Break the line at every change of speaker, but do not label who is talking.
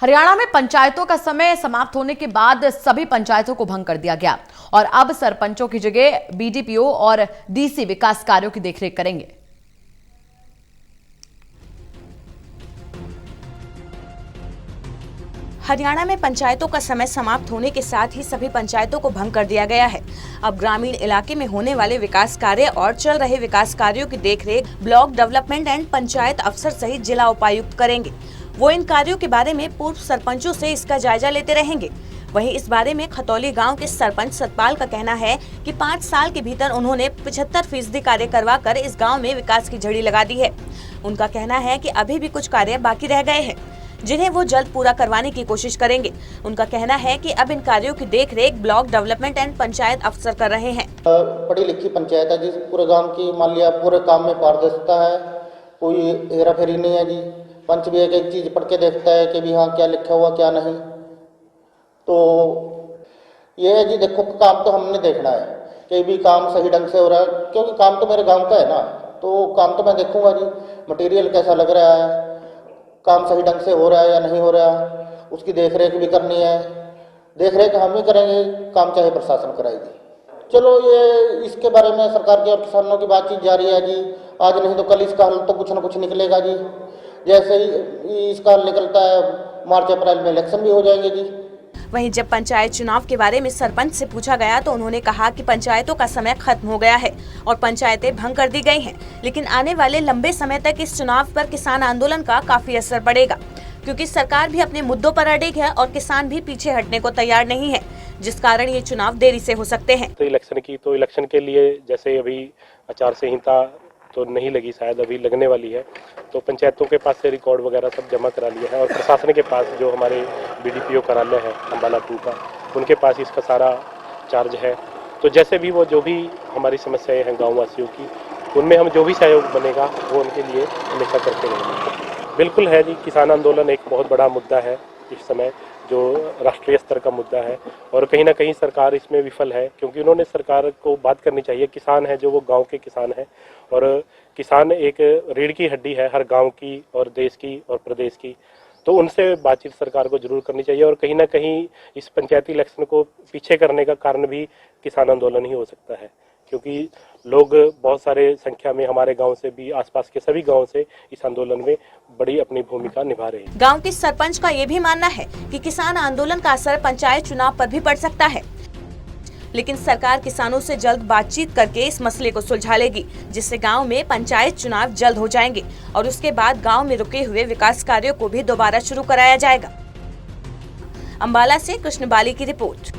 हरियाणा में पंचायतों का समय समाप्त होने के बाद सभी पंचायतों को भंग कर दिया गया और अब सरपंचों की जगह बीडीपीओ और डीसी विकास कार्यों की देखरेख करेंगे।
हरियाणा में पंचायतों का समय समाप्त होने के साथ ही सभी पंचायतों को भंग कर दिया गया है। अब ग्रामीण इलाके में होने वाले विकास कार्य और चल रहे विकास कार्यों की देखरेख ब्लॉक डेवलपमेंट एंड पंचायत अफसर सहित जिला उपायुक्त करेंगे। वो इन कार्यों के बारे में पूर्व सरपंचों से इसका जायजा लेते रहेंगे। वहीं इस बारे में खतौली गांव के सरपंच सतपाल का कहना है कि 5 साल के भीतर उन्होंने 75% कार्य करवाकर इस गांव में विकास की झड़ी लगा दी है। उनका कहना है कि अभी भी कुछ कार्य बाकी रह गए हैं जिन्हें वो जल्द पूरा करवाने की कोशिश करेंगे। उनका कहना है कि अब इन कार्यों की देखरेख ब्लॉक डेवलपमेंट एंड पंचायत अफसर कर रहे हैं।
पढ़ी लिखी पंचायत है जी, पूरे गांव की मान लिया पूरे काम में पारदर्शिता है, कोई हेरा फेरी नहीं है जी। पंच भी एक चीज पढ़ के देखता है कि भी हाँ क्या लिखा हुआ क्या नहीं। तो ये है जी, देखो काम तो हमने देखना है कि भी काम सही ढंग से हो रहा है, क्योंकि काम तो मेरे गाँव का है ना, तो काम तो मैं देखूंगा जी। मटेरियल कैसा लग रहा है, काम सही ढंग से हो रहा है या नहीं हो रहा, उसकी देखरेख भी करनी है। देखरेख हम ही करेंगे, काम चाहे प्रशासन कराएगी। चलो ये इसके बारे में सरकार की और किसानों की बातचीत जारी है जी। आज नहीं तो कल इसका हल तो कुछ ना कुछ निकलेगा जी। जैसे ही इसका हल निकलता है, मार्च अप्रैल में इलेक्शन भी हो जाएंगे जी।
वहीं जब पंचायत चुनाव के बारे में सरपंच से पूछा गया तो उन्होंने कहा कि पंचायतों का समय खत्म हो गया है और पंचायतें भंग कर दी गई हैं, लेकिन आने वाले लंबे समय तक इस चुनाव पर किसान आंदोलन का काफी असर पड़ेगा, क्योंकि सरकार भी अपने मुद्दों पर अड़िग है और किसान भी पीछे हटने को तैयार नहीं है, जिस कारण ये चुनाव देरी से हो सकते हैं।
तो इलेक्शन के लिए जैसे अभी आचार संहिता तो नहीं लगी, शायद अभी लगने वाली है, तो पंचायतों के पास से रिकॉर्ड वगैरह सब जमा करा लिया है और प्रशासन के पास जो हमारे बीडीपीओ कार्यालय है अम्बाला 2 का, उनके पास इसका सारा चार्ज है। तो जैसे भी वो जो भी हमारी समस्याएं हैं गाँव वासियों की, उनमें हम जो भी सहयोग बनेगा वो उनके लिए हमेशा करते रहेंगे। बिल्कुल है जी, किसान आंदोलन एक बहुत बड़ा मुद्दा है इस समय, जो राष्ट्रीय स्तर का मुद्दा है और कहीं ना कहीं सरकार इसमें विफल है, क्योंकि उन्होंने सरकार को बात करनी चाहिए। किसान है जो वो गांव के किसान है और किसान एक रीढ़ की हड्डी है हर गांव की और देश की और प्रदेश की, तो उनसे बातचीत सरकार को जरूर करनी चाहिए। और कहीं ना कहीं इस पंचायती इलेक्शन को पीछे करने का कारण भी किसान आंदोलन ही हो सकता है, क्योंकि लोग बहुत सारे संख्या में हमारे गांव से भी, आसपास के सभी गांव से इस आंदोलन में बड़ी अपनी भूमिका निभा रहे हैं।
गांव के सरपंच का ये भी मानना है कि किसान आंदोलन का असर पंचायत चुनाव पर भी पड़ सकता है, लेकिन सरकार किसानों से जल्द बातचीत करके इस मसले को सुलझा लेगी, जिससे गांव में पंचायत चुनाव जल्द हो जाएंगे और उसके बाद गांव में रुके हुए विकास कार्यों को भी दोबारा शुरू कराया जाएगा। अम्बाला से कृष्ण बाली की रिपोर्ट।